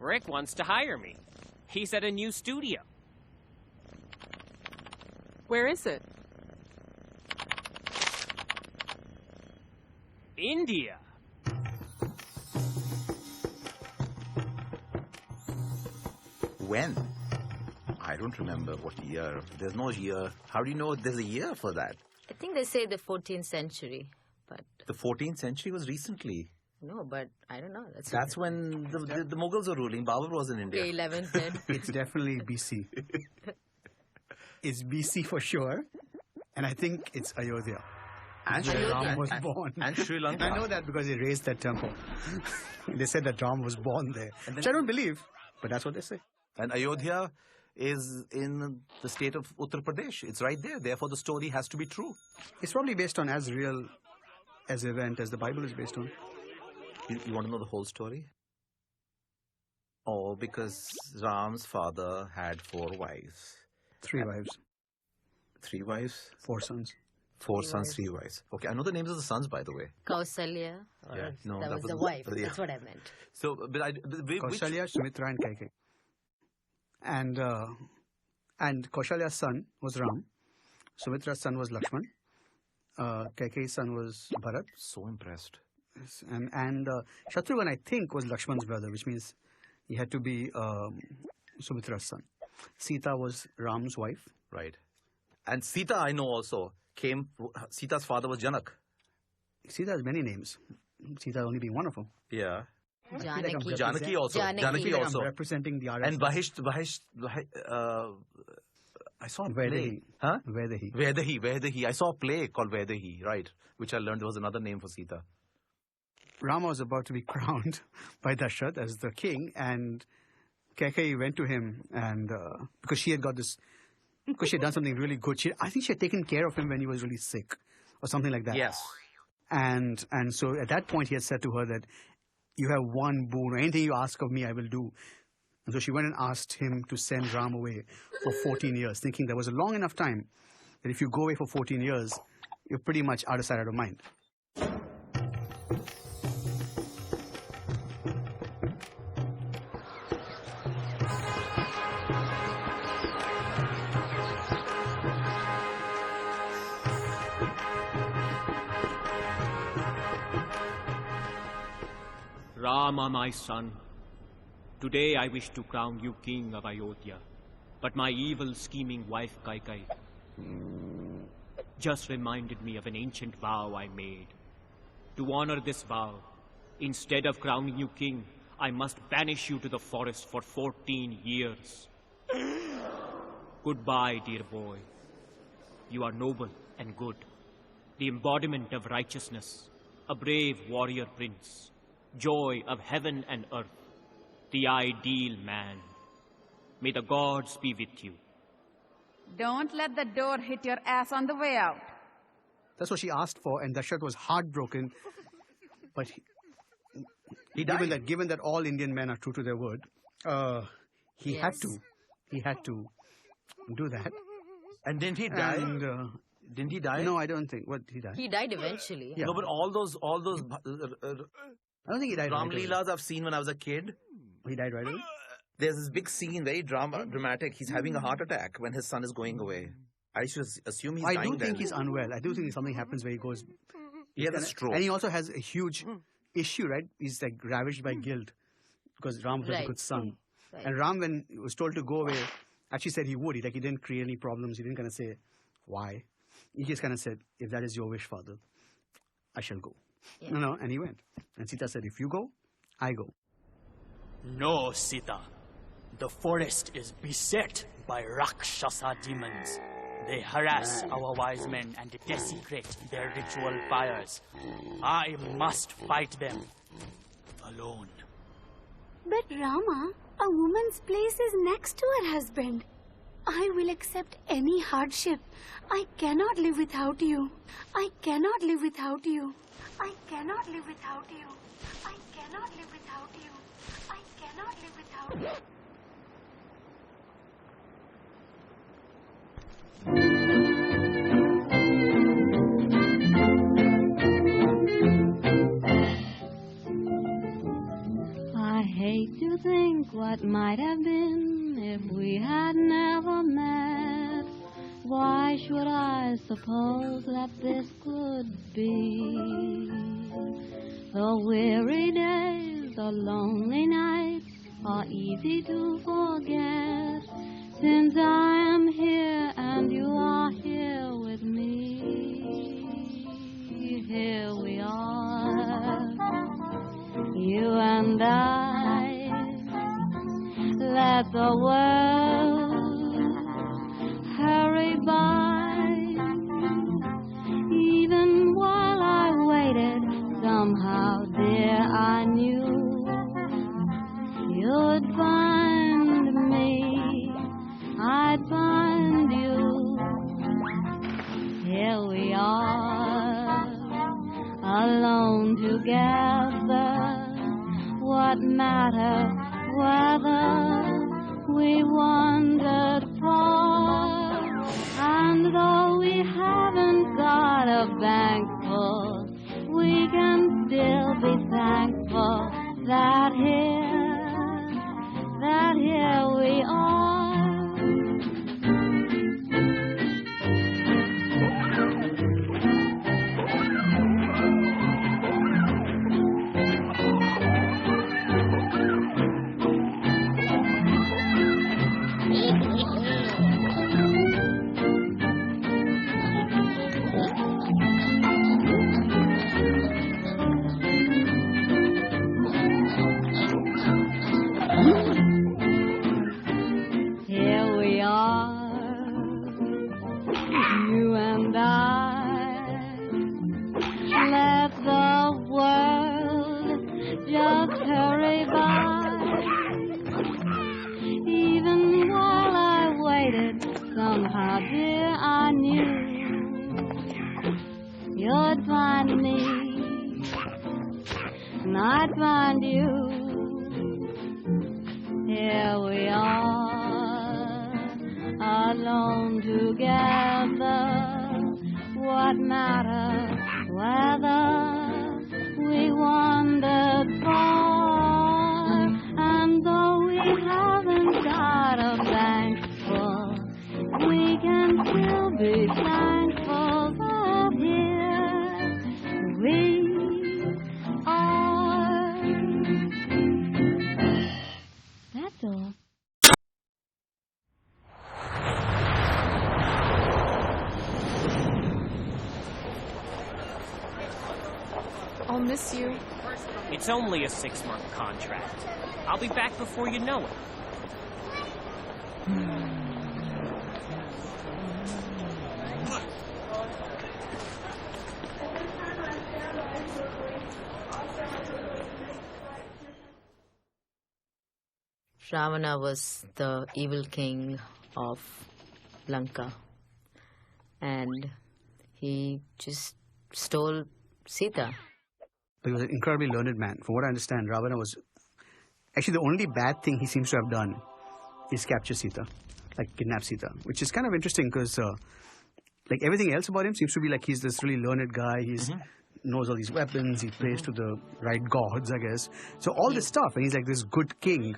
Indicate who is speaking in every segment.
Speaker 1: Rick wants to hire me. He's at a new studio.
Speaker 2: Where is it?
Speaker 1: India.
Speaker 3: When? I don't remember what year. There's no year. How do you know there's a year for that?
Speaker 4: I think they say the 14th century, but...
Speaker 3: The 14th century was recently.
Speaker 4: No, but I don't know.
Speaker 3: That's when the Mughals were ruling. Babur was in India.
Speaker 4: Okay, 11th then.
Speaker 5: It's definitely BC. It's BC for sure. And I think it's Ayodhya.
Speaker 3: And
Speaker 5: Ram was born.
Speaker 3: And Sri Lanka.
Speaker 5: I know that because they raised that temple. They said that Ram was born there. Which I don't believe, but that's what they say.
Speaker 3: And Ayodhya is in the state of Uttar Pradesh. It's right there. Therefore, the story has to be true.
Speaker 5: It's probably based on as real as event as the Bible is based on.
Speaker 3: You want to know the whole story? Oh, because Ram's father had 4 wives.
Speaker 5: 3 wives.
Speaker 3: 3 wives?
Speaker 5: 4 sons.
Speaker 3: 4 sons, 3 wives. Okay, I know the names of the sons, by the way.
Speaker 4: Kausalya.
Speaker 3: Yeah, no,
Speaker 4: that was the wife. That's what I meant.
Speaker 3: So,
Speaker 5: Kausalya, Sumitra, and Kaikeyi. And Kausalya's son was Ram. Sumitra's son was Lakshman. Kaikeyi's son was Bharat.
Speaker 3: So impressed.
Speaker 5: And Shatrughan, I think, was Lakshman's brother, which means he had to be Sumitra's son. Sita was Ram's wife.
Speaker 3: Right. And Sita, I know also, Sita's father was Janak.
Speaker 5: Sita has many names. Sita only being one of them.
Speaker 3: Yeah.
Speaker 4: Janaki
Speaker 3: also. Janaki also.
Speaker 5: Representing the RSS.
Speaker 3: And Bahest, I saw a play. Huh? Vedahi. I saw a play called Vedahi, right, which I learned was another name for Sita.
Speaker 5: Rama was about to be crowned by Dasharatha as the king, and Kaikeyi went to him, and because she had got this, because she had done something really good. I think she had taken care of him when he was really sick, or something like that.
Speaker 3: Yes.
Speaker 5: And so at that point he had said to her that, you have one boon, anything you ask of me, I will do. And so she went and asked him to send Ram away for 14 years, thinking there was a long enough time that if you go away for 14 years, you're pretty much out of sight, out of mind.
Speaker 1: Rama, my son, today I wish to crown you king of Ayodhya, but my evil scheming wife Kaikeyi just reminded me of an ancient vow I made. To honor this vow, instead of crowning you king, I must banish you to the forest for 14 years. Goodbye, dear boy. You are noble and good, the embodiment of righteousness, a brave warrior prince, joy of heaven and earth, the ideal man. May the gods be with you.
Speaker 6: Don't let the door hit your ass on the way out.
Speaker 5: That's what she asked for, and Dasharatha was heartbroken. But
Speaker 3: he died.
Speaker 5: Given that all Indian men are true to their word, he had to do that.
Speaker 3: And didn't he die?
Speaker 5: And,
Speaker 3: didn't he die?
Speaker 5: No, I don't think. What, he died?
Speaker 4: He died eventually.
Speaker 3: Yeah. No, but all those
Speaker 5: I don't think he died.
Speaker 3: Ram Leelas I've seen when I was a kid.
Speaker 5: He died right away?
Speaker 3: There's this big scene, very dramatic. He's having a heart attack when his son is going away. I should assume he's dying.
Speaker 5: I do think he's unwell. I do think something happens where he goes...
Speaker 3: He had a stroke.
Speaker 5: And he also has a huge issue, right? He's like ravaged by guilt because Ram was a good son. Right. And Ram, when he was told to go away, actually said he would. He didn't create any problems. He didn't kind of say why. He just kind of said, if that is your wish, father, I shall go. Yeah. No, and he went. And Sita said, if you go, I go.
Speaker 7: No, Sita. The forest is beset by Rakshasa demons. They harass our wise men and desecrate their ritual fires. I must fight them alone.
Speaker 8: But Rama, a woman's place is next to her husband. I will accept any hardship. I cannot live without you. I cannot live without you. I cannot live without you. I cannot live without you. I cannot live without you.
Speaker 2: hate to think what might have been if we had never met. Why should I suppose that this could be? The weary days, the lonely nights are easy to forget, since I am here and you are here with me. Here we are, you and I. Let the world hurry by. Even while I waited, somehow, dear, I knew you'd find me, I'd find you. Here we are, alone together. What matter whether we wandered far? And though we haven't got a bank full, we can still be thankful that here we are. I'd find you. Here we are, alone together. What matter whether we wandered far? And though we haven't got a bank full, we can still be thankful that here we are. That's all.
Speaker 9: I'll miss you.
Speaker 1: It's only a 6-month contract. I'll be back before you know it.
Speaker 4: Ravana was the evil king of Lanka, and he just stole Sita.
Speaker 5: He was an incredibly learned man. From what I understand, Ravana was... Actually, the only bad thing he seems to have done is capture Sita, like kidnap Sita, which is kind of interesting because like everything else about him seems to be like he's this really learned guy. He's knows all these weapons. He prays to the right gods, I guess. So all this stuff, and he's like this good king.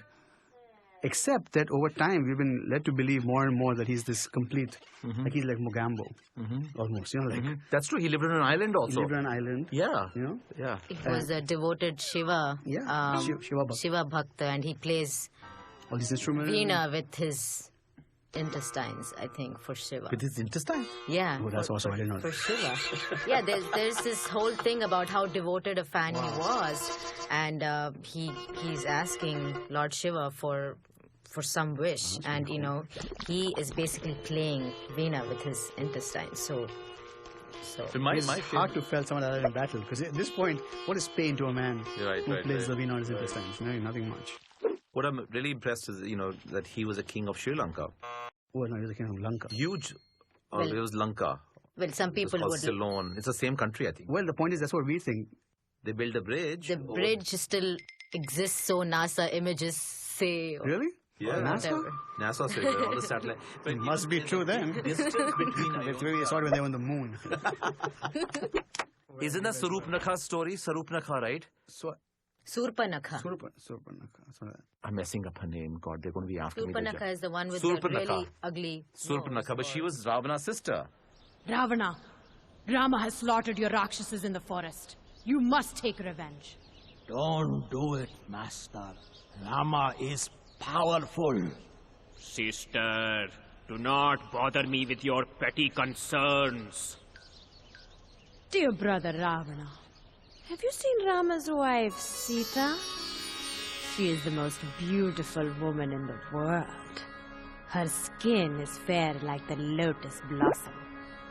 Speaker 5: Except that over time, we've been led to believe more and more that he's this complete, like he's like Mogambo, almost, you know, like...
Speaker 3: That's true, he lived on an island also.
Speaker 5: He lived on an island.
Speaker 3: Yeah.
Speaker 5: You know?
Speaker 3: Yeah.
Speaker 4: He was a devoted Shiva, Shiva Bhakta, and he plays
Speaker 5: all these instruments.
Speaker 4: Veena with his intestines, I think, for Shiva.
Speaker 3: With his intestines?
Speaker 4: Yeah.
Speaker 5: Oh, that's awesome, I didn't know
Speaker 4: for
Speaker 5: that.
Speaker 4: Shiva. Yeah, there's this whole thing about how devoted a fan he was, and he's asking Lord Shiva for some wish, and you know, he is basically playing Veena with his intestines. So
Speaker 5: it's hard to fell someone other in battle, because at this point, what is pain to a man who plays the Veena on his intestines? No, nothing much.
Speaker 3: What I'm really impressed is, you know, that he was a king of Sri Lanka.
Speaker 5: Oh, no, he was a king of Lanka.
Speaker 3: Huge. It was Lanka.
Speaker 4: Well, some people would...
Speaker 3: Ceylon. It's the same country, I think.
Speaker 5: Well, the point is, that's what we think.
Speaker 3: They built a bridge.
Speaker 4: The bridge still exists, so NASA images say...
Speaker 5: Really?
Speaker 3: Yeah. NASA says all the satellite.
Speaker 5: It must be true then. That's where we saw it when they were on the moon.
Speaker 3: Isn't that Shurpanakha's story? Shurpanakha, right?
Speaker 5: So,
Speaker 4: Shurpanakha.
Speaker 5: Shurpanakha.
Speaker 3: I'm messing up her name. God, they're going to be after me.
Speaker 4: Shurpanakha is the one with the really ugly
Speaker 3: Shurpanakha,
Speaker 4: nose.
Speaker 3: but she was Ravana's sister.
Speaker 10: Ravana, Rama has slaughtered your Rakshasas in the forest. You must take revenge.
Speaker 7: Don't do it, master. Rama is powerful.
Speaker 1: Sister, do not bother me with your petty concerns.
Speaker 10: Dear brother Ravana, have you seen Rama's wife, Sita? She is the most beautiful woman in the world. Her skin is fair like the lotus blossom.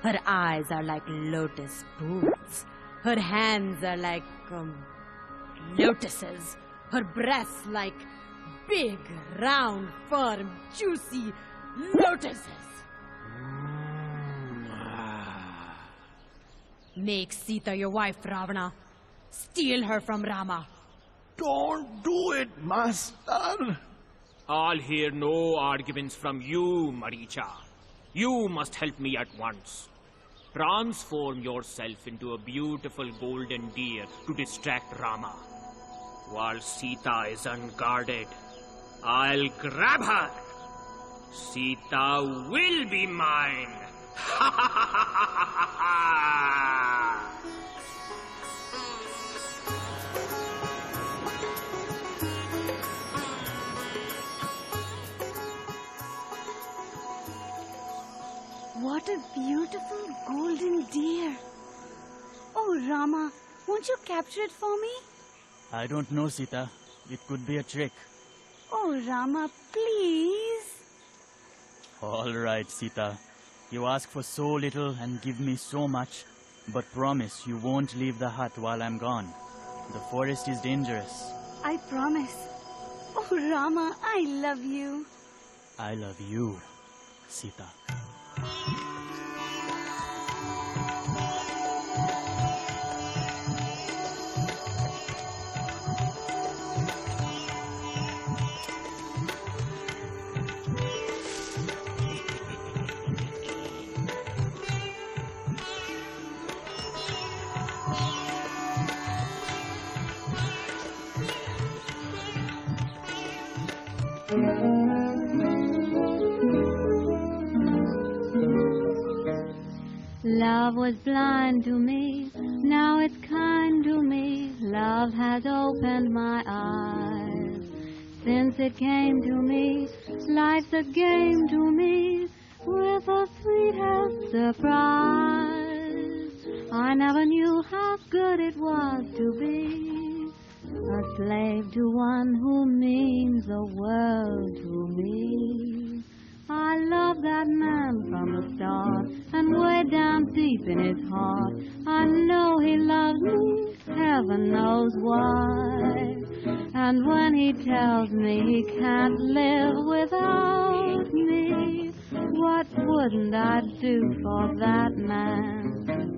Speaker 10: Her eyes are like lotus pools. Her hands are like lotuses. Her breasts like big, round, firm, juicy lotuses. Make Sita your wife, Ravana. Steal her from Rama.
Speaker 7: Don't do it, master.
Speaker 1: I'll hear no arguments from you, Maricha. You must help me at once. Transform yourself into a beautiful golden deer to distract Rama. While Sita is unguarded, I'll grab her. Sita will be mine.
Speaker 8: What a beautiful golden deer. Oh, Rama, won't you capture it for me?
Speaker 7: I don't know, Sita. It could be a trick.
Speaker 8: Oh, Rama, please.
Speaker 7: All right, Sita. You ask for so little and give me so much, but promise you won't leave the hut while I'm gone. The forest is dangerous.
Speaker 8: I promise. Oh, Rama, I love you.
Speaker 7: I love you, Sita.
Speaker 2: Love was blind to me, now it's kind to me. Love has opened my eyes. Since it came to me, life's a game to me, with a sweetest surprise. I never knew how good it was to be a slave to one who means the world to me. I love that man from the start, and way down deep in his heart, I know he loves me, heaven knows why. And when he tells me he can't live without me, what wouldn't I do for that man?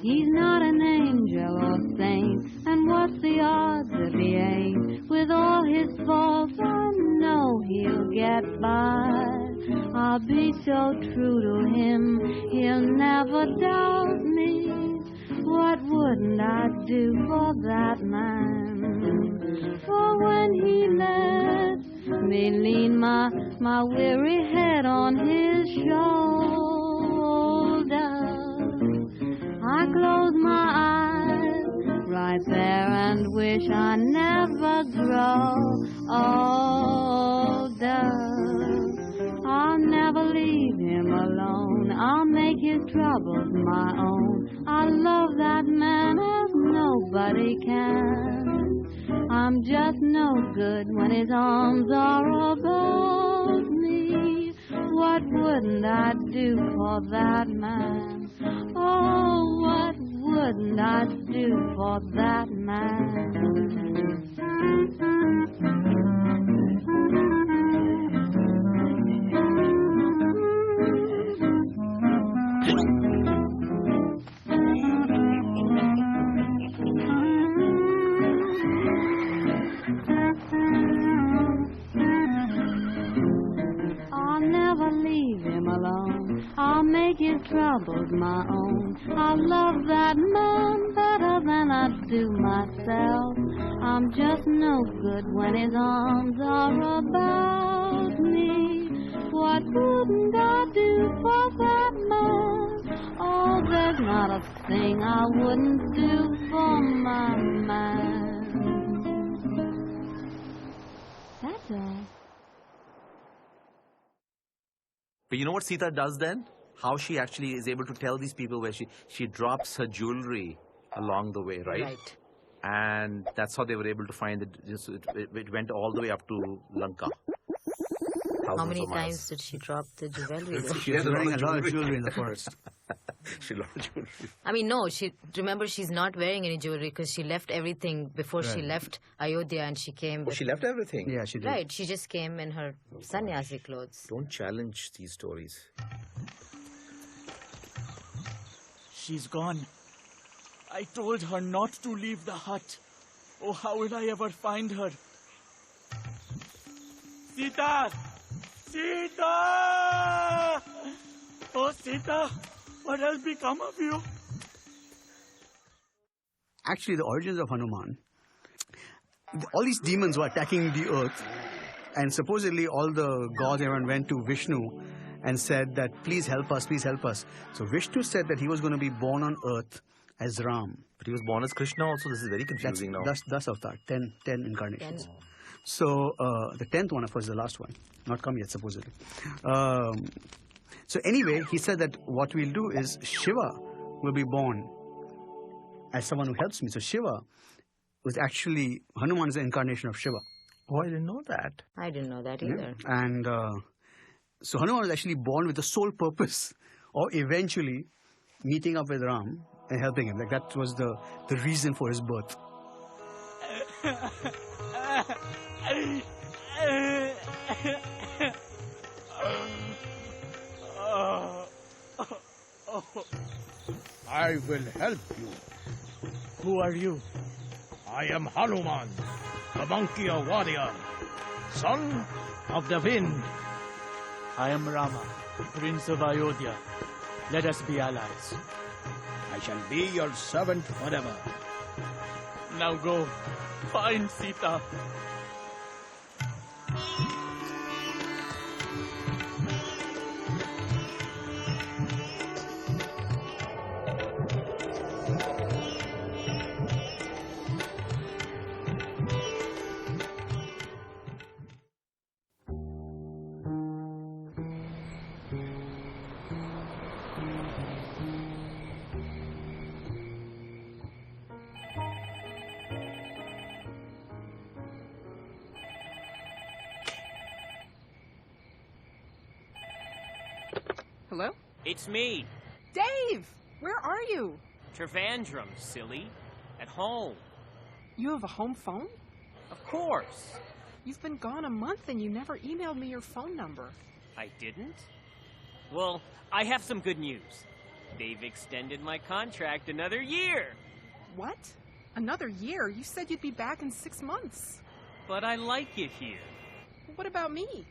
Speaker 2: He's not an angel or saint, and what's the odds if he ain't? With all his faults, I know he'll get by. I'll be so true to him, he'll never doubt me. What wouldn't I do for that man? For when he let me lean my weary head on his shoulder, I close my eyes right there and wish I never grow older. I'll never leave him alone, I'll make his troubles my own. I love that man as nobody can. I'm just no good when his arms are above me. What wouldn't I do for that man? Oh, what wouldn't I do for that man? I'll make his troubles my own. I love that man better than I do myself. I'm just no good when his arms are about me. What wouldn't I do for that man? Oh, there's not a thing I wouldn't do for my man. That's all.
Speaker 3: But you know what Sita does then? How she actually is able to tell these people where she drops her jewelry along the way, right?
Speaker 4: Right.
Speaker 3: And that's how they were able to find it. It went all the way up to Lanka.
Speaker 4: How many times did she drop the jewelry?
Speaker 5: She was wearing a lot of jewelry in the forest.
Speaker 3: She lost jewelry.
Speaker 4: I mean, no, remember she's not wearing any jewelry because she left everything before she left Ayodhya and she came.
Speaker 3: She left everything?
Speaker 5: Yeah, she did.
Speaker 4: Right, she just came in her sannyasi clothes.
Speaker 3: Don't challenge these stories.
Speaker 7: She's gone. I told her not to leave the hut. Oh, how will I ever find her? Sita! Sita! Oh, Sita! What has become of you?
Speaker 5: Actually, the origins of Hanuman, all these demons were attacking the earth, and supposedly all the gods, everyone went to Vishnu and said that, please help us, please help us. So Vishnu said that he was going to be born on earth as Ram.
Speaker 3: But he was born as Krishna also. This is very confusing now.
Speaker 5: That's avatar, 10 incarnations. So the 10th one, of course, is the last one. Not come yet, supposedly. So anyway, he said that what we'll do is Shiva will be born as someone who helps me. So Shiva was actually, Hanuman is the incarnation of Shiva.
Speaker 3: Oh, I didn't know that.
Speaker 4: I didn't know that either.
Speaker 5: Yeah. And so Hanuman was actually born with the sole purpose of eventually meeting up with Ram and helping him. Like that was the reason for his birth.
Speaker 11: I will help you.
Speaker 7: Who are you?
Speaker 11: I am Hanuman, the monkey warrior, son of the wind.
Speaker 7: I am Rama, Prince of Ayodhya. Let us be allies.
Speaker 11: I shall be your servant forever.
Speaker 7: Now go, find Sita.
Speaker 9: Hello?
Speaker 1: It's me,
Speaker 9: Dave! Where are you?
Speaker 1: Trivandrum, silly. At home.
Speaker 9: You have a home phone?
Speaker 1: Of course.
Speaker 9: You've been gone a month and you never emailed me your phone number.
Speaker 1: I didn't? Well, I have some good news. They've extended my contract another year.
Speaker 9: What? Another year? You said you'd be back in 6 months.
Speaker 1: But I like it here.
Speaker 9: What about me?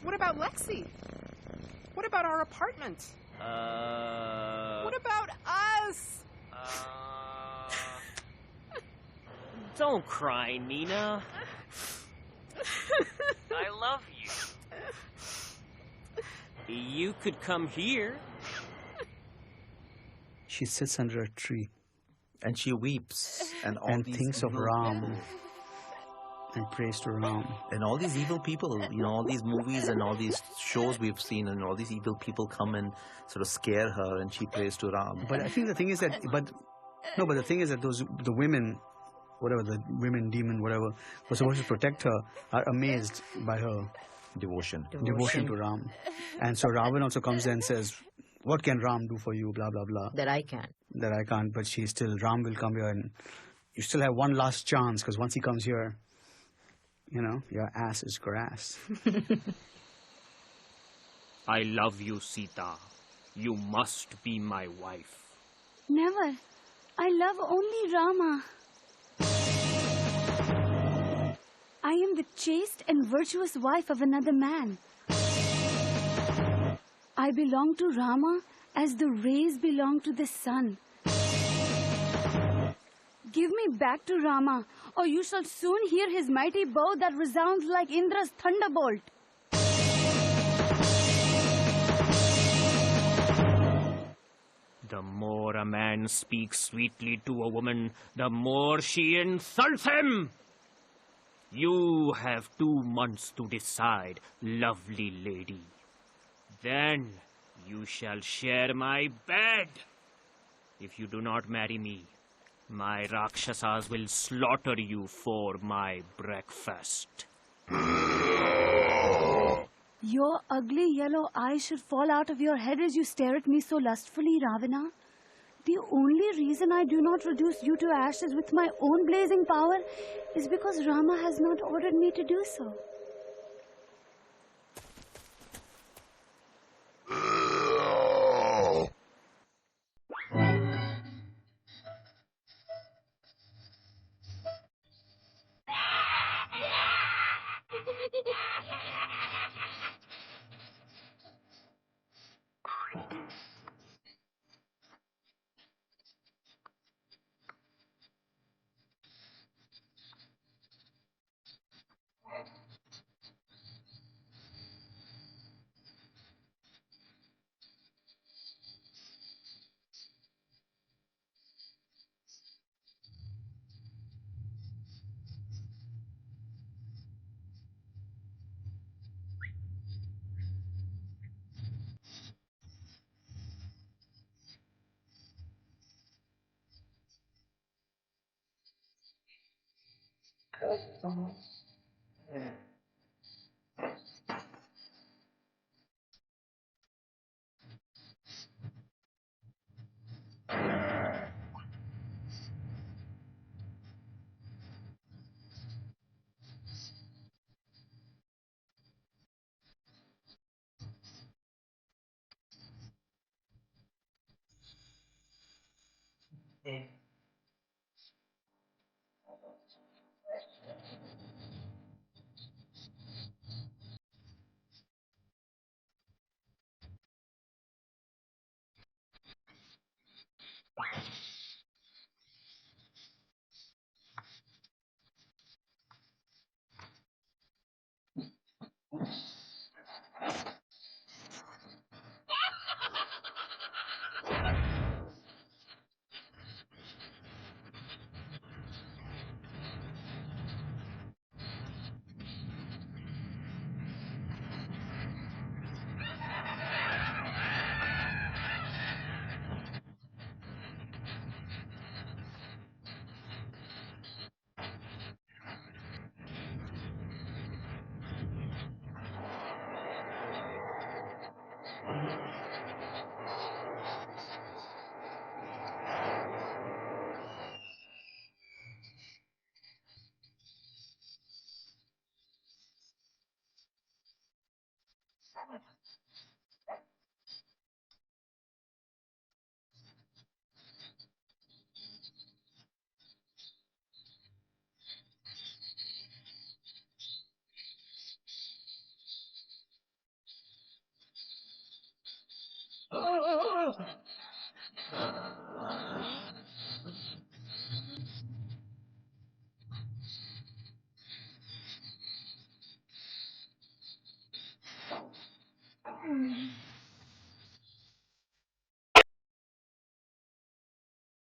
Speaker 9: What about Lexi? What about our apartment? What about us?
Speaker 1: Don't cry, Nina. I love you. You could come here.
Speaker 5: She sits under a tree.
Speaker 3: And she weeps. And
Speaker 5: thinks of Ram. And prays to Ram.
Speaker 3: And all these evil people, you know, all these movies and all these shows we've seen, and all these evil people come and sort of scare her, and she prays to Ram.
Speaker 5: But I think the thing is that, the thing is that the women, whatever, the women, demon, whatever, were supposed to protect her, are amazed by her
Speaker 3: devotion
Speaker 5: to Ram. And so Ravana also comes and says, what can Ram do for you, blah, blah, blah.
Speaker 4: That I can't.
Speaker 5: But Ram will come here, and you still have one last chance, because once he comes here, you know, your ass is grass.
Speaker 1: I love you, Sita. You must be my wife.
Speaker 8: Never. I love only Rama. I am the chaste and virtuous wife of another man. I belong to Rama as the rays belong to the sun. Give me back to Rama, or you shall soon hear his mighty bow that resounds like Indra's thunderbolt.
Speaker 1: The more a man speaks sweetly to a woman, the more she insults him. You have 2 months to decide, lovely lady. Then you shall share my bed. If you do not marry me, my Rakshasas will slaughter you for my breakfast.
Speaker 8: Your ugly yellow eyes should fall out of your head as you stare at me so lustfully, Ravana. The only reason I do not reduce you to ashes with my own blazing power is because Rama has not ordered me to do so.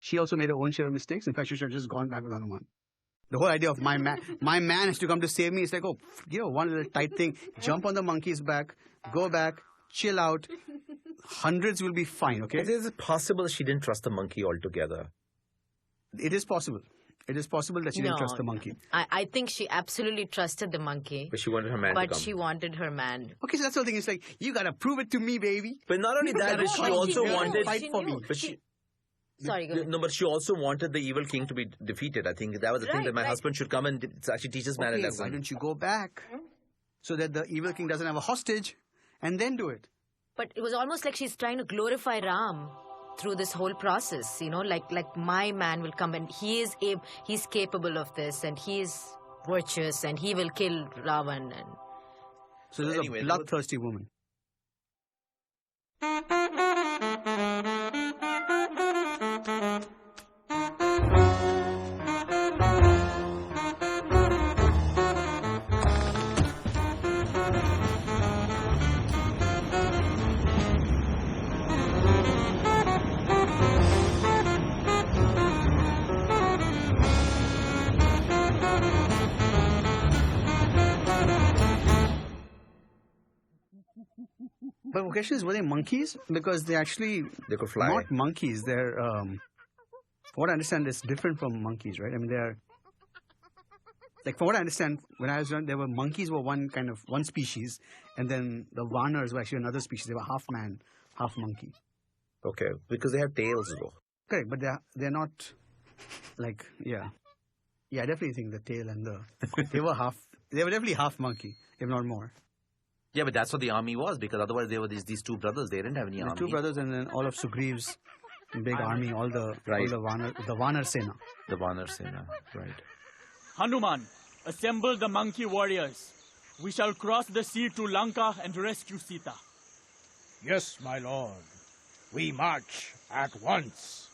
Speaker 5: She also made her own share of mistakes. In fact, she should have just gone back with Hanuman. The whole idea of my man has to come to save me. It's like, oh, one little tight thing. Jump on the monkey's back, go back, chill out. Hundreds will be fine, okay?
Speaker 3: Is it possible she didn't trust the monkey altogether?
Speaker 5: It is possible. It is possible that she didn't trust the monkey.
Speaker 4: I think she absolutely trusted the monkey.
Speaker 3: But she wanted her man to come.
Speaker 4: But she wanted her man.
Speaker 5: Okay, so that's the whole thing. It's like, you gotta prove it to me, baby.
Speaker 3: But not only that, but she also wanted...
Speaker 5: Fight for me.
Speaker 3: But she...
Speaker 4: Sorry, go ahead.
Speaker 3: No, but she also wanted the evil king to be defeated. I think that was the thing, that my husband should come and actually teach his man a lesson.
Speaker 5: Why don't you go back so that the evil king doesn't have a hostage and then do it?
Speaker 4: But it was almost like she's trying to glorify Ram through this whole process, like my man will come and he's capable of this and he's virtuous and he will kill Ravan. And
Speaker 5: so this is a bloodthirsty woman. But the question is, were they monkeys? Because they
Speaker 3: could fly.
Speaker 5: Not monkeys. They're, what I understand is different from monkeys, right? I mean, they're, like, from what I understand, when I was young, monkeys were one species, and then the Vanars were actually another species. They were half man, half monkey.
Speaker 3: Okay, because they have tails though.
Speaker 5: Correct, but they're not, like, yeah. Yeah, I definitely think the tail and they were definitely half monkey, if not more.
Speaker 3: Yeah, but that's what the army was, because otherwise they were these two brothers. They didn't have any army.
Speaker 5: Two brothers, and then all of Sugriev's big army, all the Vanar Sena.
Speaker 3: The Vanar Sena, right.
Speaker 7: Hanuman, assemble the monkey warriors. We shall cross the sea to Lanka and rescue Sita.
Speaker 11: Yes, my lord. We march at once.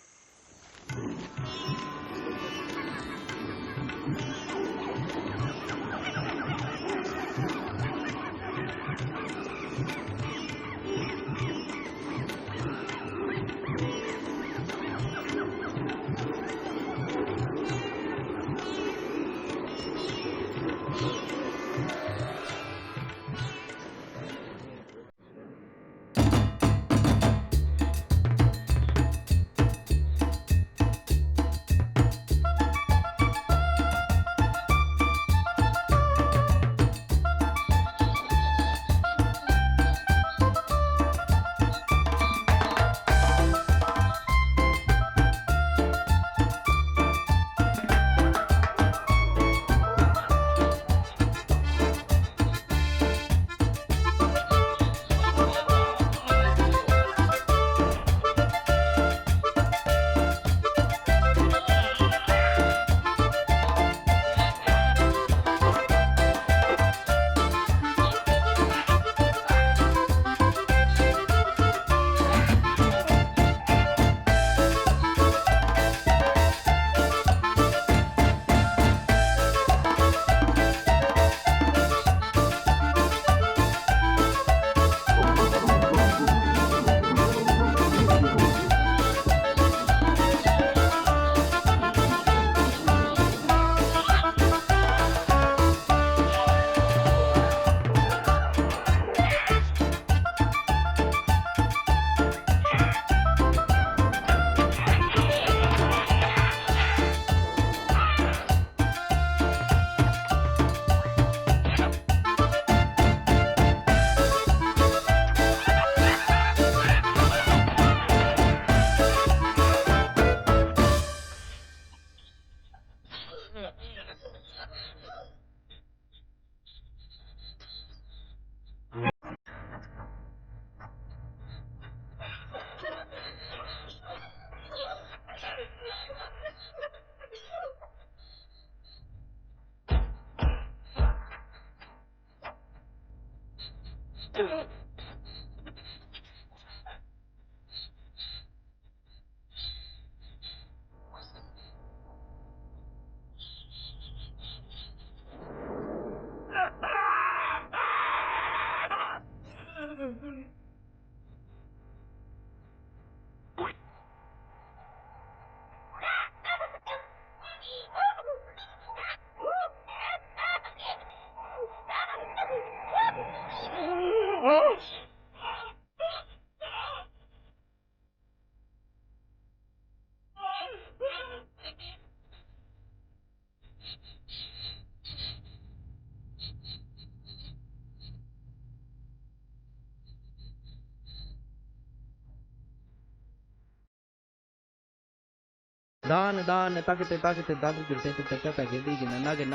Speaker 12: Dan takete dadu girte teka tagedi gina nage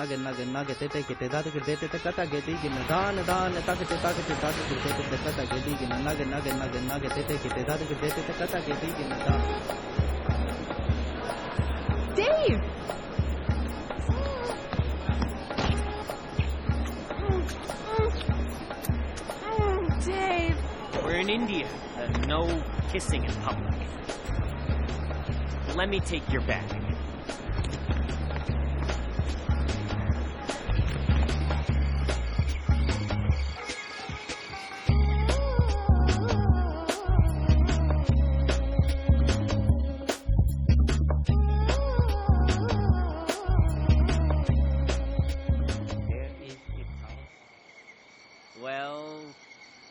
Speaker 12: tete kete dadu girte teka tagedi gina dan takete dadu girte teka tagedi gina nage tete kete dadu girte teka tagedi gina dan.
Speaker 9: Dave! Dave!
Speaker 1: We're in India, and no kissing in public. Let me take your bag.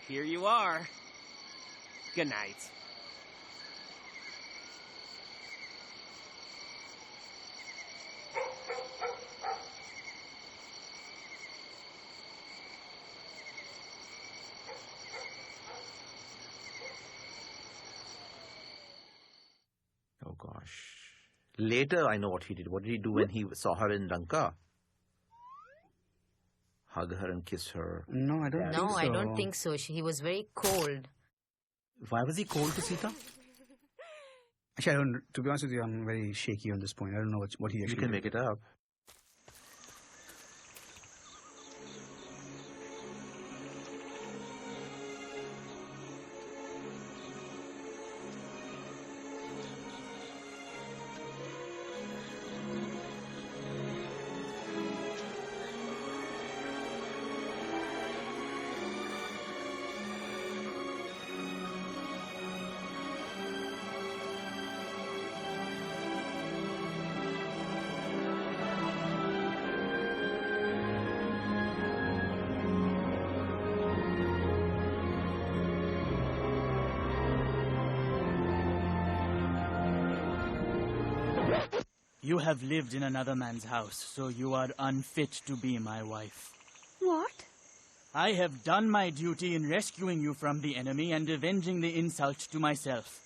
Speaker 1: here you are. Good night.
Speaker 3: Oh gosh. Later, I know what he did. What did he do when he saw her in Lanka? Hug her and kiss her.
Speaker 5: No, I don't think so.
Speaker 4: No, I don't think so. He was very cold.
Speaker 3: Why was he cold to Sita?
Speaker 5: Actually, I don't. To be honest with you, I'm very shaky on this point. I don't know what he actually
Speaker 3: You can
Speaker 5: did.
Speaker 3: make it up.
Speaker 7: You have lived in another man's house, so you are unfit to be my wife.
Speaker 8: What?
Speaker 7: I have done my duty in rescuing you from the enemy and avenging the insult to myself.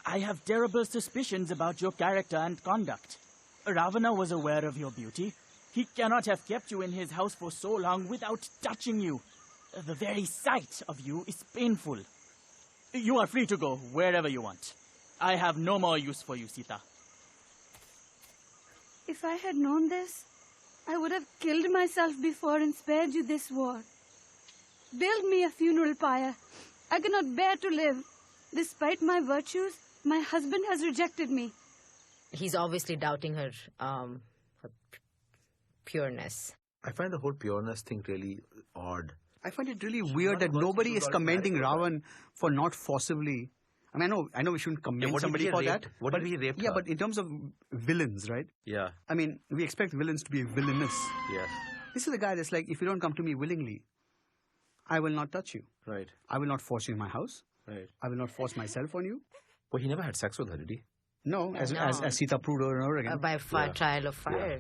Speaker 7: I have terrible suspicions about your character and conduct. Ravana was aware of your beauty. He cannot have kept you in his house for so long without touching you. The very sight of you is painful. You are free to go wherever you want. I have no more use for you, Sita.
Speaker 8: If I had known this, I would have killed myself before and spared you this war. Build me a funeral pyre. I cannot bear to live. Despite my virtues, my husband has rejected me.
Speaker 4: He's obviously doubting her pureness.
Speaker 3: I find the whole pureness thing really odd.
Speaker 5: I find it really weird that nobody is commending Ravan for not forcibly. I mean, I know we shouldn't commend somebody for that.
Speaker 3: What if he raped her?
Speaker 5: Yeah, but in terms of villains, right?
Speaker 3: Yeah.
Speaker 5: I mean, we expect villains to be villainous.
Speaker 3: Yes.
Speaker 5: This is a guy that's like, if you don't come to me willingly, I will not touch you.
Speaker 3: Right.
Speaker 5: I will not force you in my house.
Speaker 3: Right.
Speaker 5: I will not force myself on you.
Speaker 3: Well, he never had sex with her, did he?
Speaker 5: No, as Sita proved over and over again.
Speaker 4: By trial of fire.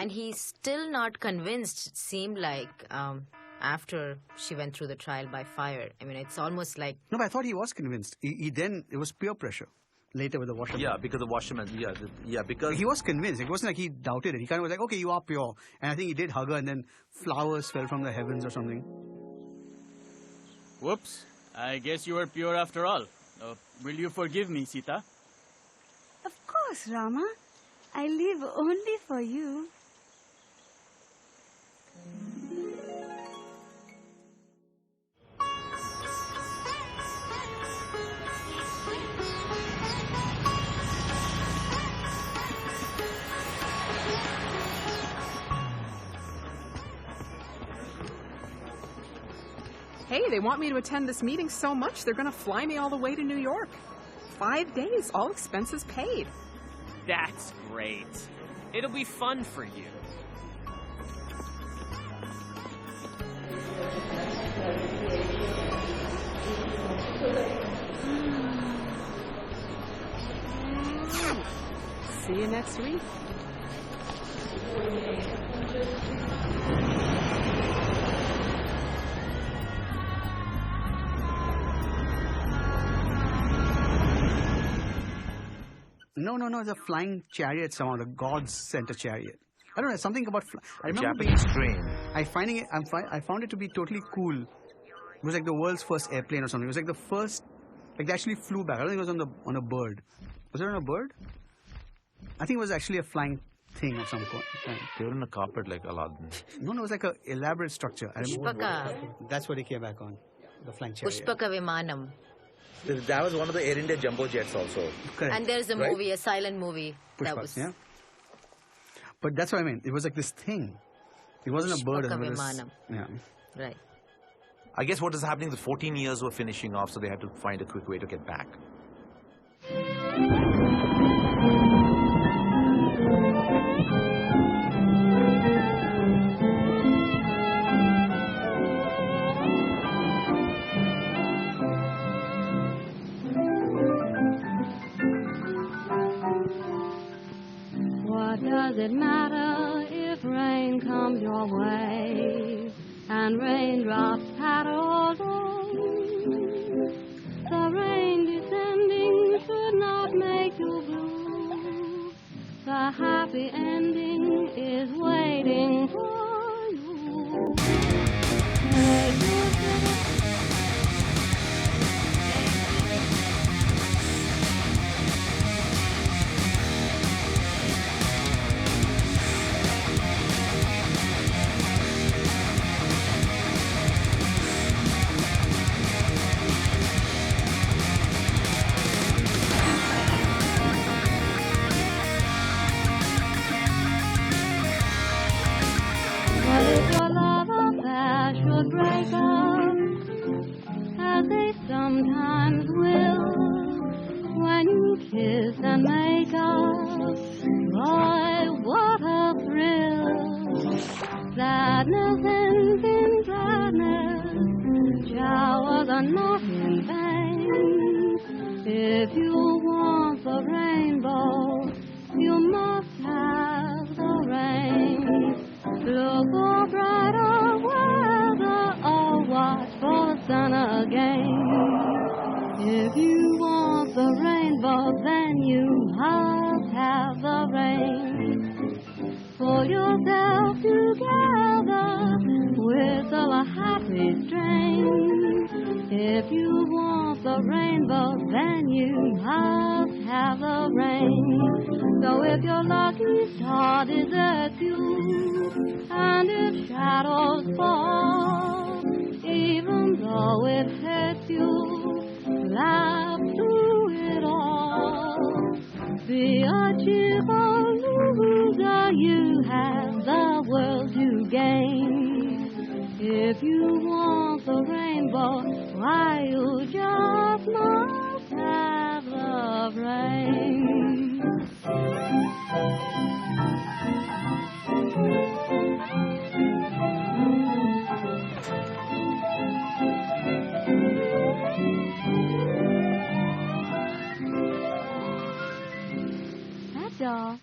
Speaker 4: And he's still not convinced, it seemed like, after she went through the trial by fire. I mean, it's almost like...
Speaker 5: No, but I thought he was convinced. He then, it was peer pressure. Later with the washerman.
Speaker 3: Yeah, because the washerman, because...
Speaker 5: He was convinced. It wasn't like he doubted it. He kind of was like, okay, you are pure. And I think he did hug her and then flowers fell from the heavens or something.
Speaker 7: Whoops. I guess you are pure after all. Will you forgive me, Sita?
Speaker 8: Of course, Rama. I live only for you.
Speaker 9: Hey, they want me to attend this meeting so much, they're going to fly me all the way to New York. 5 days, all expenses paid.
Speaker 1: That's great. It'll be fun for you.
Speaker 9: See you next week.
Speaker 5: No, it's a flying chariot somehow. The gods sent a chariot. I don't know, something about... I remember
Speaker 3: Japanese train.
Speaker 5: I found it to be totally cool. It was like the world's first airplane or something. It was like the first... Like they actually flew back. I don't think it was on a bird. Was it on a bird? I think it was actually a flying thing of some kind.
Speaker 3: They were on a carpet like Aladdin.
Speaker 5: No, it was like an elaborate structure. I remember.
Speaker 4: Pushpaka.
Speaker 5: That's what they came back on. The flying chariot.
Speaker 4: Pushpaka Vimanam.
Speaker 3: That was one of the Air India jumbo jets also.
Speaker 5: Correct.
Speaker 4: And there's a movie, a silent movie. That
Speaker 5: Pushpak,
Speaker 4: was...
Speaker 5: yeah. But that's what I mean. It was like this thing. It wasn't a bird.
Speaker 4: Pushpaka
Speaker 5: It was,
Speaker 4: Vimanam.
Speaker 5: yeah.
Speaker 4: Right.
Speaker 3: I guess what is happening, the 14 years were finishing off, so they had to find a quick way to get back.
Speaker 2: What does it matter if rain comes your way and raindrops patter all day? The rain descending should not make you blue. The happy ending is waiting for you. Hey, But if your love affair should break up, as they sometimes will, when you kiss and make up, boy, what a thrill! Sadness ends in gladness, showers are not in vain. If you want the rainbow, you must have the rain. Look for brighter weather or watch for the sun again. If you want the rainbow, then you must have the rain. Pull yourself together, whistle a happy strain. If you want the rainbow, then you must have the rain. So if your lucky star deserts you, and if shadows fall, even though it hurts you, laugh through it all. Be a cheerful loser, you have the world to gain. If you want the rainbow, why you just must have the rain. That's all.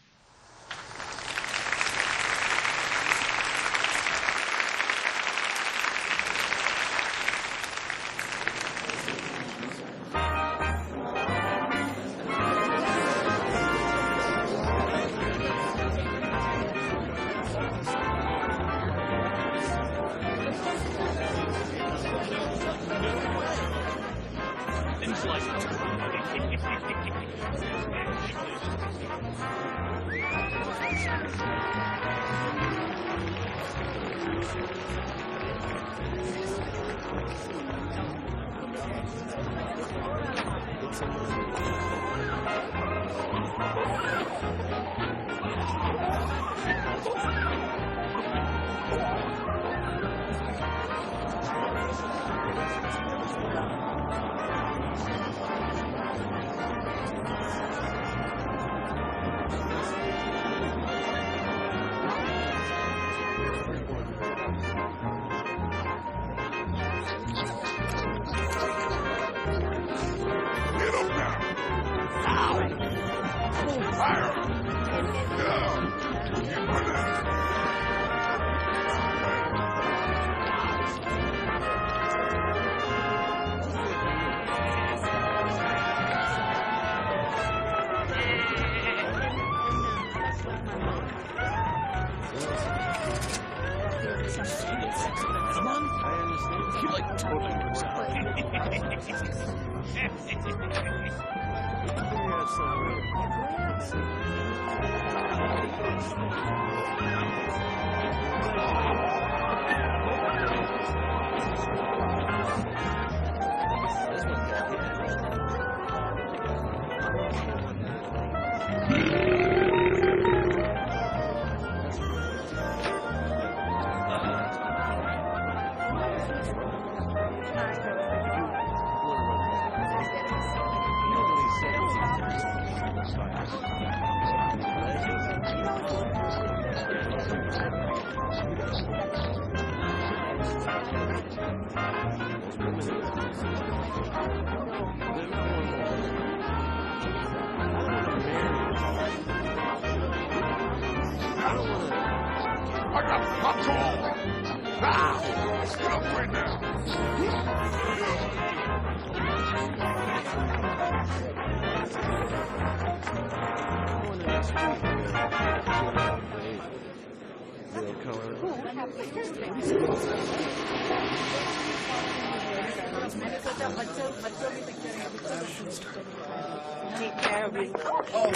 Speaker 6: Take care of you. Oh.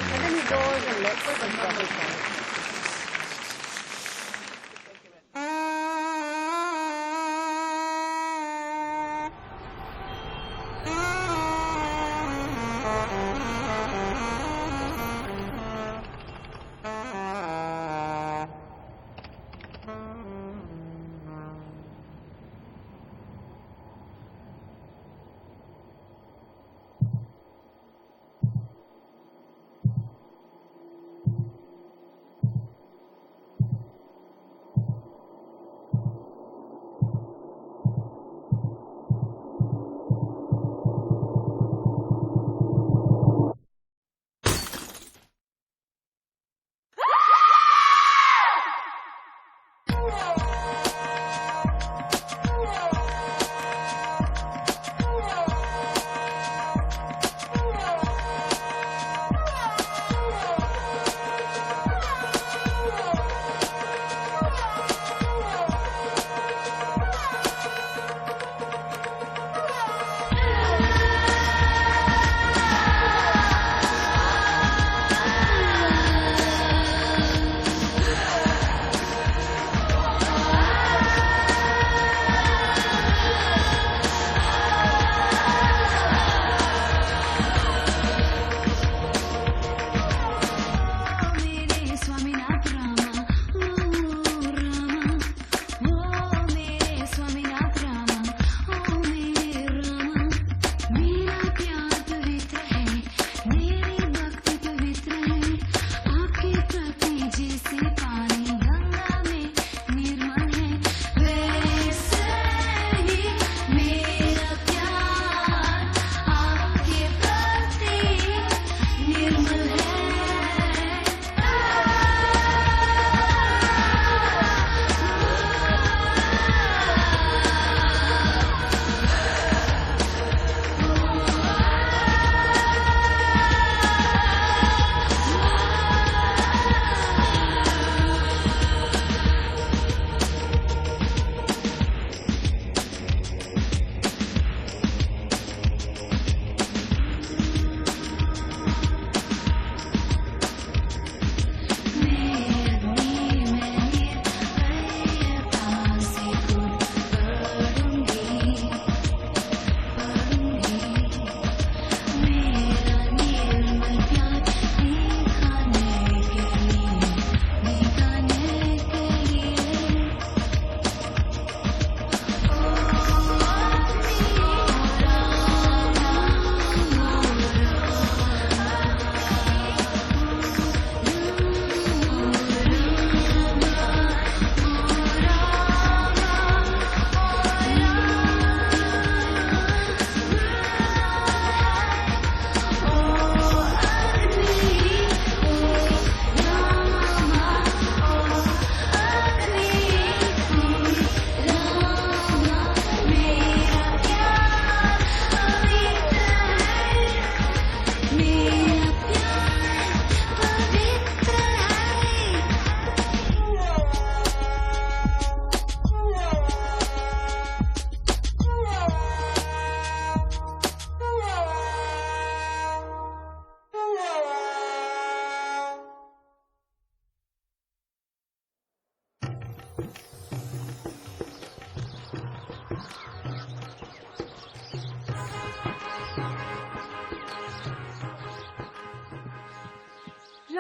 Speaker 6: And then he goes and lets some trouble come.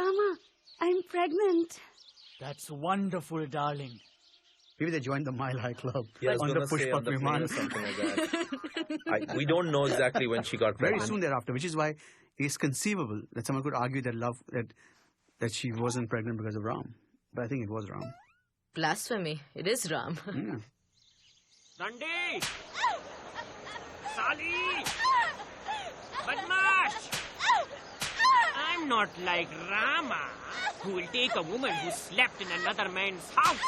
Speaker 8: Rama, I'm pregnant.
Speaker 7: That's wonderful, darling.
Speaker 5: Maybe they joined the Mile High Club
Speaker 3: Yeah,
Speaker 5: on the Pushpak Viman.
Speaker 3: Something like that. We don't know exactly when she got pregnant.
Speaker 5: Very soon thereafter, which is why it's conceivable that someone could argue that she wasn't pregnant because of Ram. But I think it was Ram.
Speaker 4: Blasphemy. It is Ram.
Speaker 5: Yeah.
Speaker 1: Dandi! Sali! Badmash! I'm not like Rama, who will take a woman who slept in another man's house.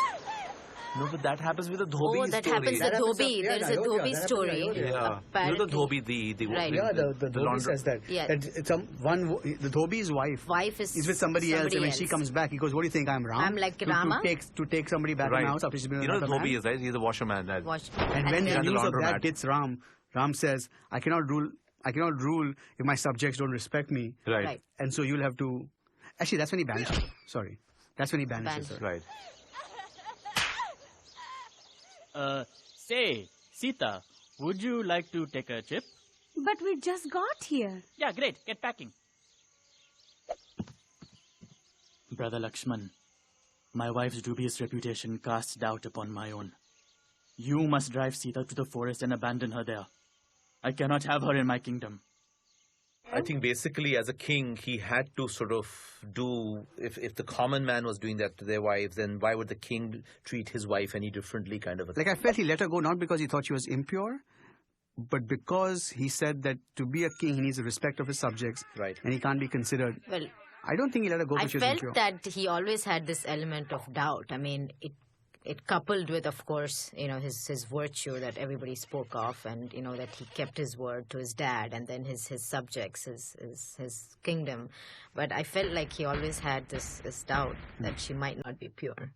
Speaker 3: No, but that happens with the Dhobi
Speaker 4: Oh, that
Speaker 3: story.
Speaker 4: happens with Dhobi. There is a Dhobi story.
Speaker 3: Yeah. You know the Dhobi, the
Speaker 4: Right.
Speaker 5: Yeah, the Dhobi says that.
Speaker 4: Yeah.
Speaker 5: That the Dhobi's wife
Speaker 4: is
Speaker 5: with somebody else, and when she comes back, he goes, "What do you think? I'm Ram?
Speaker 4: I'm like Rama?
Speaker 5: To take somebody back in the house after she's been with
Speaker 3: You know
Speaker 5: another
Speaker 3: the Dhobi
Speaker 5: man?"
Speaker 3: is, right? He's the washerman.
Speaker 5: And when the news of that hits Ram says, I cannot rule if my subjects don't respect me.
Speaker 3: Right.
Speaker 5: And so you'll have to... Actually, that's when he banishes her. Sorry. That's when he banishes her.
Speaker 3: Right.
Speaker 7: Say, Sita, would you like to take a chip?
Speaker 8: But we just got here.
Speaker 7: Yeah, great. Get packing. Brother Lakshman, my wife's dubious reputation casts doubt upon my own. You must drive Sita to the forest and abandon her there. I cannot have her in my kingdom.
Speaker 3: I think basically as a king, he had to sort of do, if the common man was doing that to their wives, then why would the king treat his wife any differently kind of a thing?
Speaker 5: Like I felt he let her go not because he thought she was impure, but because he said that to be a king, he needs the respect of his subjects.
Speaker 3: Right.
Speaker 5: And he can't be considered...
Speaker 4: Well,
Speaker 5: I don't think he let her go
Speaker 4: I
Speaker 5: because she was
Speaker 4: felt
Speaker 5: impure.
Speaker 4: that he always had this element of doubt. I mean, it coupled with, of course, his virtue that everybody spoke of, and that he kept his word to his dad and then his subjects, his kingdom. But I felt like he always had this doubt that she might not be pure.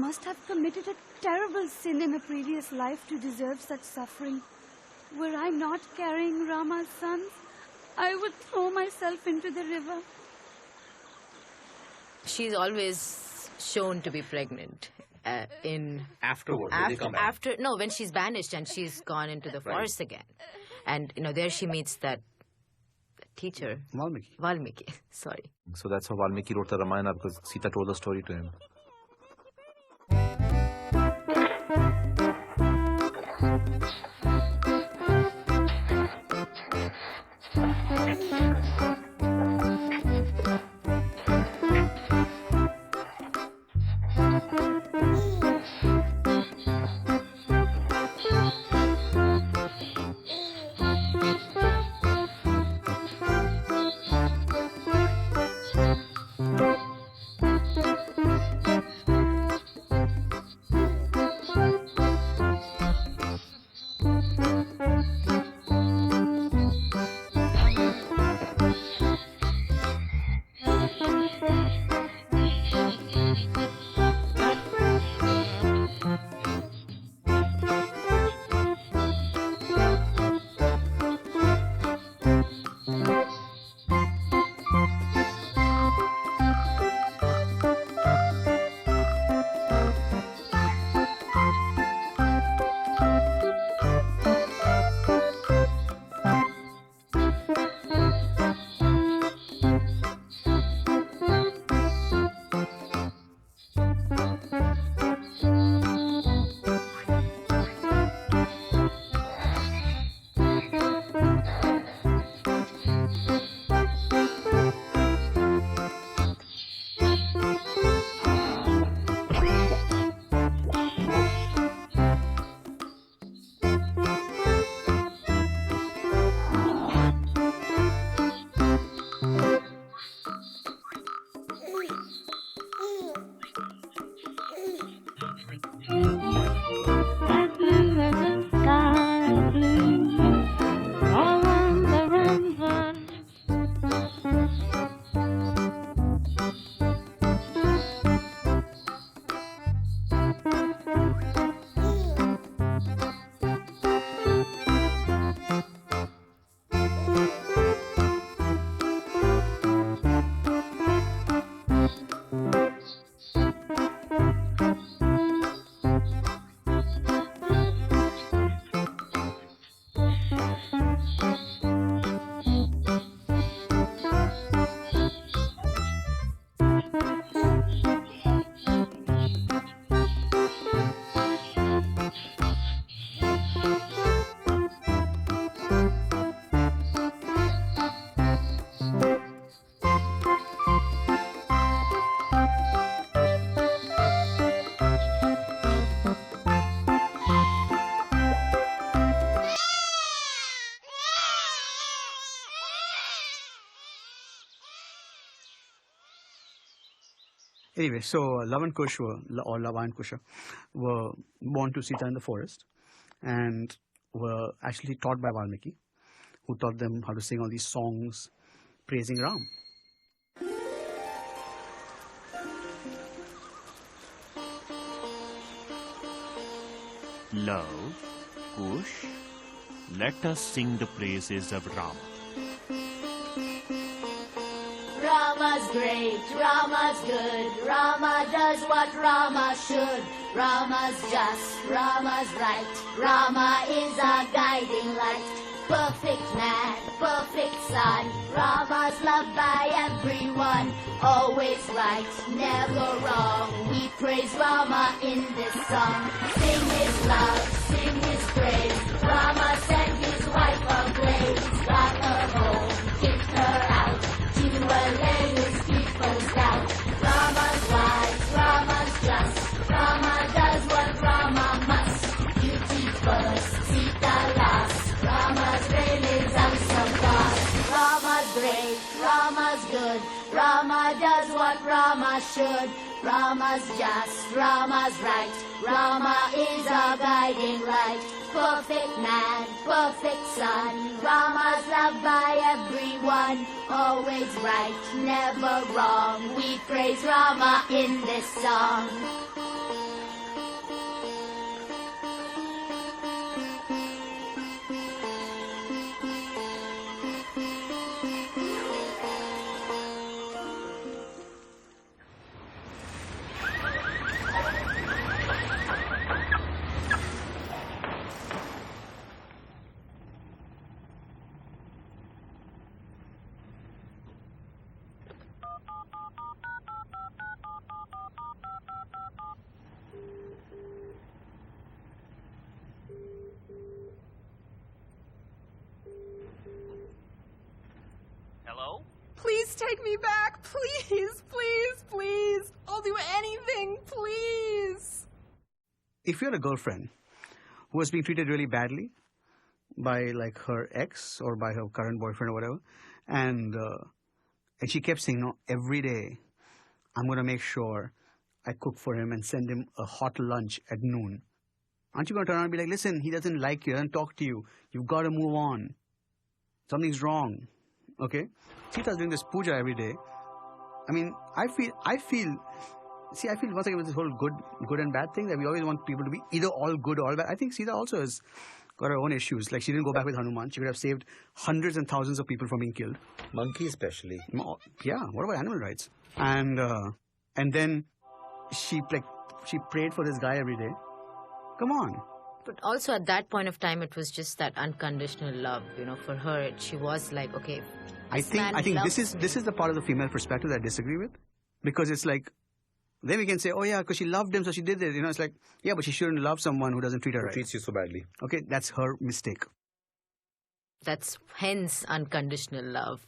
Speaker 8: must have committed a terrible sin in a previous life to deserve such suffering. Were I not carrying Rama's sons, I would throw myself into the river.
Speaker 4: She's always shown to be pregnant.
Speaker 3: Afterward,
Speaker 4: when she's banished and she's gone into the forest again. And, there she meets that teacher. Valmiki, sorry.
Speaker 3: So that's how Valmiki wrote the Ramayana, because Sita told the story to him.
Speaker 5: Anyway, so Lava and Kush Lava and Kusha were born to Sita in the forest and were actually taught by Valmiki, who taught them how to sing all these songs praising Ram.
Speaker 1: Love, Kush, let us sing the praises of Rama.
Speaker 13: Rama's great, Rama's good, Rama does what Rama should. Rama's just, Rama's right, Rama is our guiding light. Perfect man, perfect son, Rama's loved by everyone. Always right, never wrong, we praise Rama in this song. Sing his love, sing his praise, Rama sent his wife ablaze. Got her home, kicked her out, to allay his people's doubt. Rama's wise, Rama's just, Rama does what Rama must. Duty first, Sita last, Rama's reign is unsurpassed. Rama's great, Rama's good, Rama does what Rama should. Rama's just, Rama's right, Rama is our guiding light. Perfect man, perfect son, Rama's loved by everyone. Always right, never wrong, we praise Rama in this song.
Speaker 9: take me back. Please, please, please. I'll do anything, please.
Speaker 5: If you're a girlfriend who was being treated really badly by like her ex or by her current boyfriend or whatever, and she kept saying, no, every day I'm going to make sure I cook for him and send him a hot lunch at noon. Aren't you going to turn around and be like, listen, he doesn't like you, he doesn't talk to you. You've got to move on. Something's wrong. Okay? Sita's doing this puja every day. I mean, I feel once again with this whole good and bad thing that we always want people to be either all good or all bad. I think Sita also has got her own issues. Like she didn't go back with Hanuman. She could have saved hundreds and thousands of people from being killed.
Speaker 3: Monkey especially.
Speaker 5: Yeah, what about animal rights? And then she prayed for this guy every day. Come on.
Speaker 4: But also at that point of time, it was just that unconditional love. You know, for her, she was like, okay.
Speaker 5: I think this is the part of the female perspective that I disagree with, because it's like, then we can say, oh yeah, because she loved him, so she did it. You know, it's like, yeah, but she shouldn't love someone who doesn't treat her right.
Speaker 3: Treats you so badly.
Speaker 5: Okay, that's her mistake.
Speaker 4: That's hence unconditional love.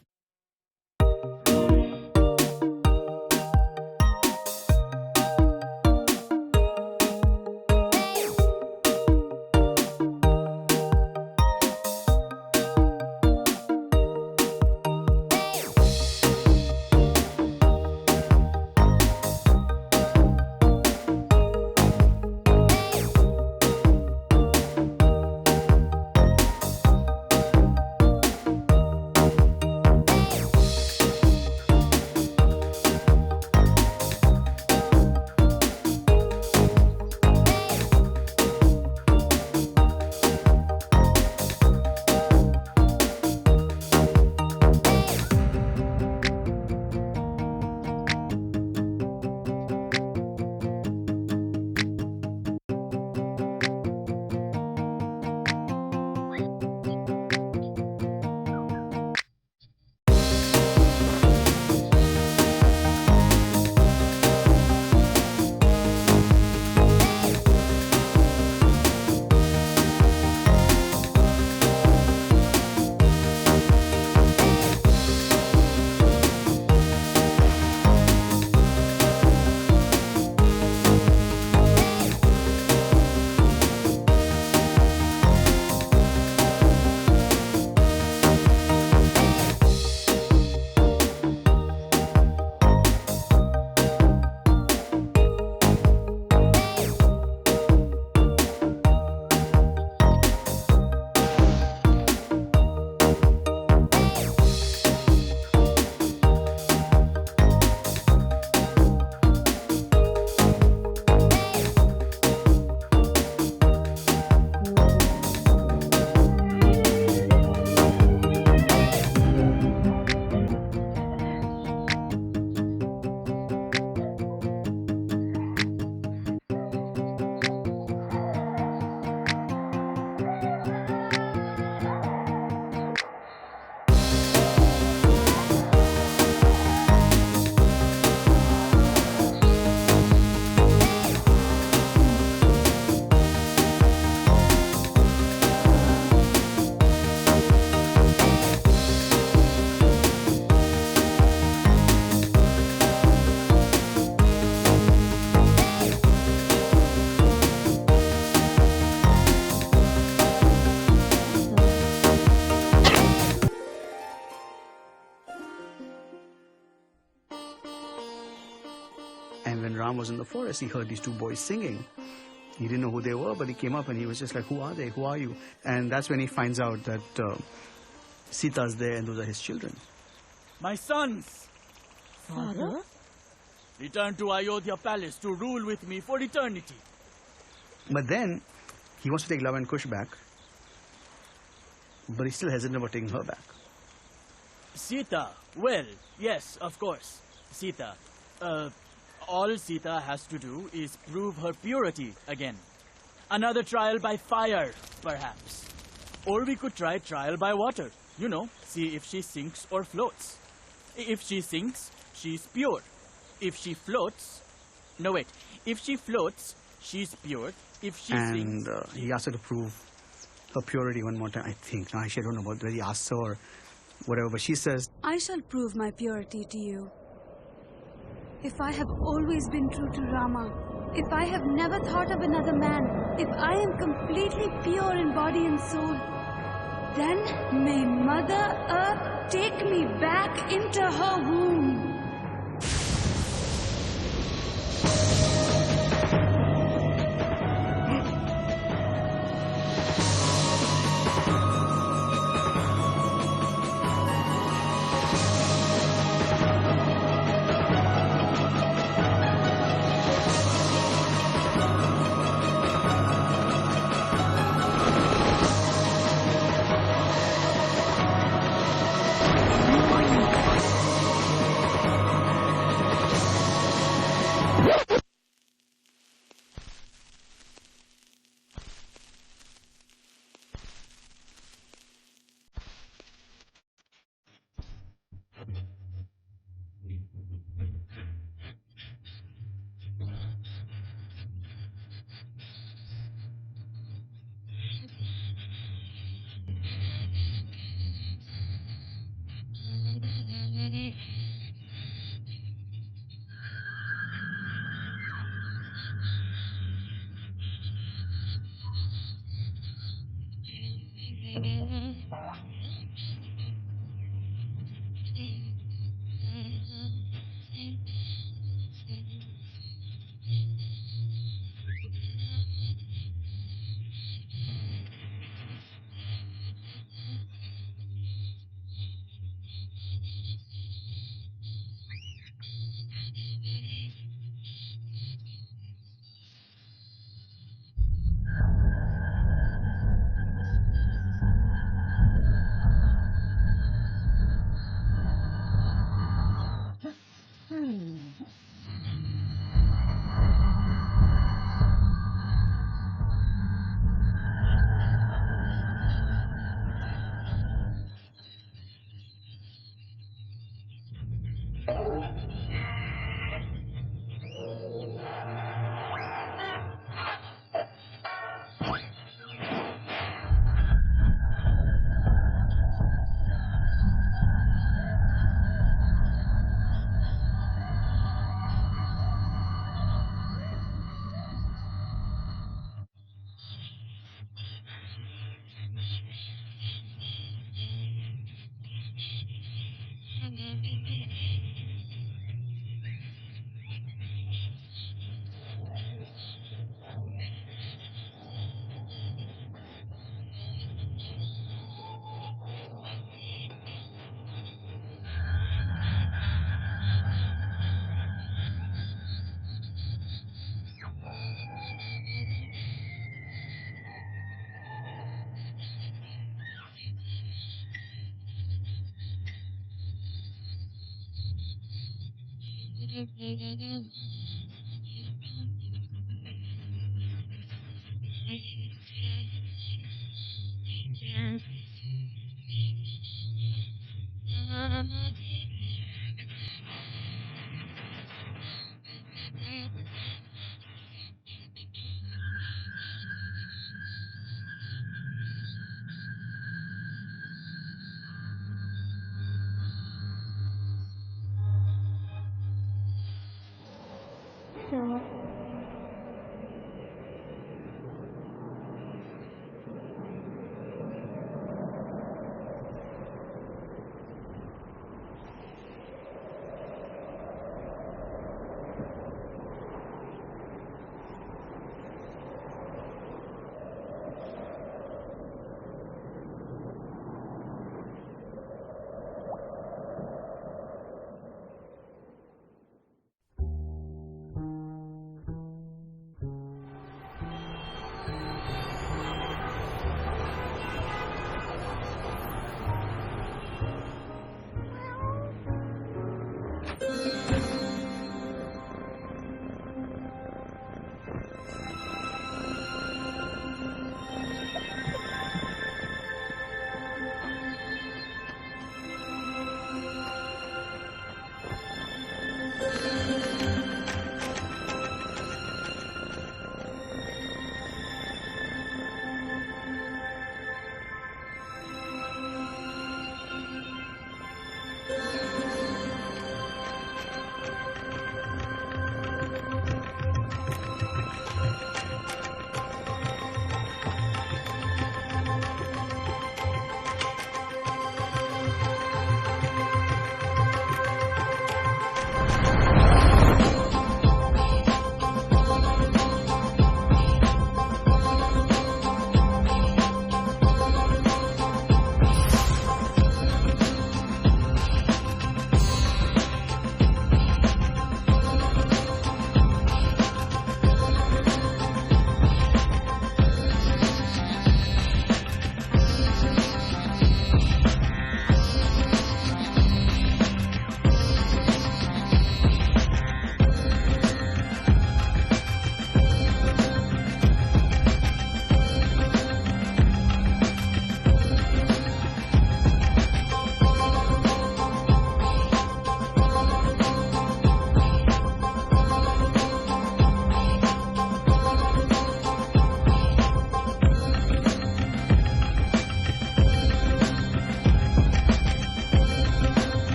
Speaker 5: Ram was in the forest, he heard these two boys singing. He didn't know who they were, but he came up and he was just like, who are they? Who are you? And that's when he finds out that Sita's there and those are his children.
Speaker 7: My sons!
Speaker 10: Father?
Speaker 7: Return to Ayodhya palace to rule with me for eternity.
Speaker 5: But then, he wants to take Love and Kush back, but he's still hesitant about taking her back.
Speaker 7: Sita, well, yes, of course. Sita, all Sita has to do is prove her purity again. Another trial by fire, perhaps. Or we could try trial by water. You know, see if she sinks or floats. If she sinks, she's pure. If she floats... No, wait. If she floats, she's pure. If she sinks...
Speaker 5: And he asked her to prove her purity one more time, I think. Now, actually, I don't know whether he asked her or whatever. But she says,
Speaker 8: I shall prove my purity to you. If I have always been true to Rama, if I have never thought of another man, if I am completely pure in body and soul, then may Mother Earth take me back into her womb.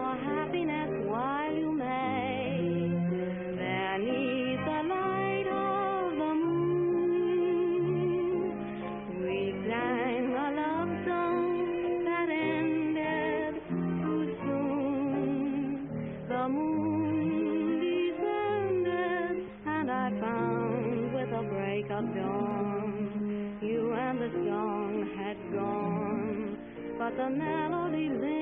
Speaker 2: your happiness while you may. Beneath the light of the moon, we sang a love song that ended too soon. The moon descended, and I found with the break of dawn, you and the song had gone, but the melody lived.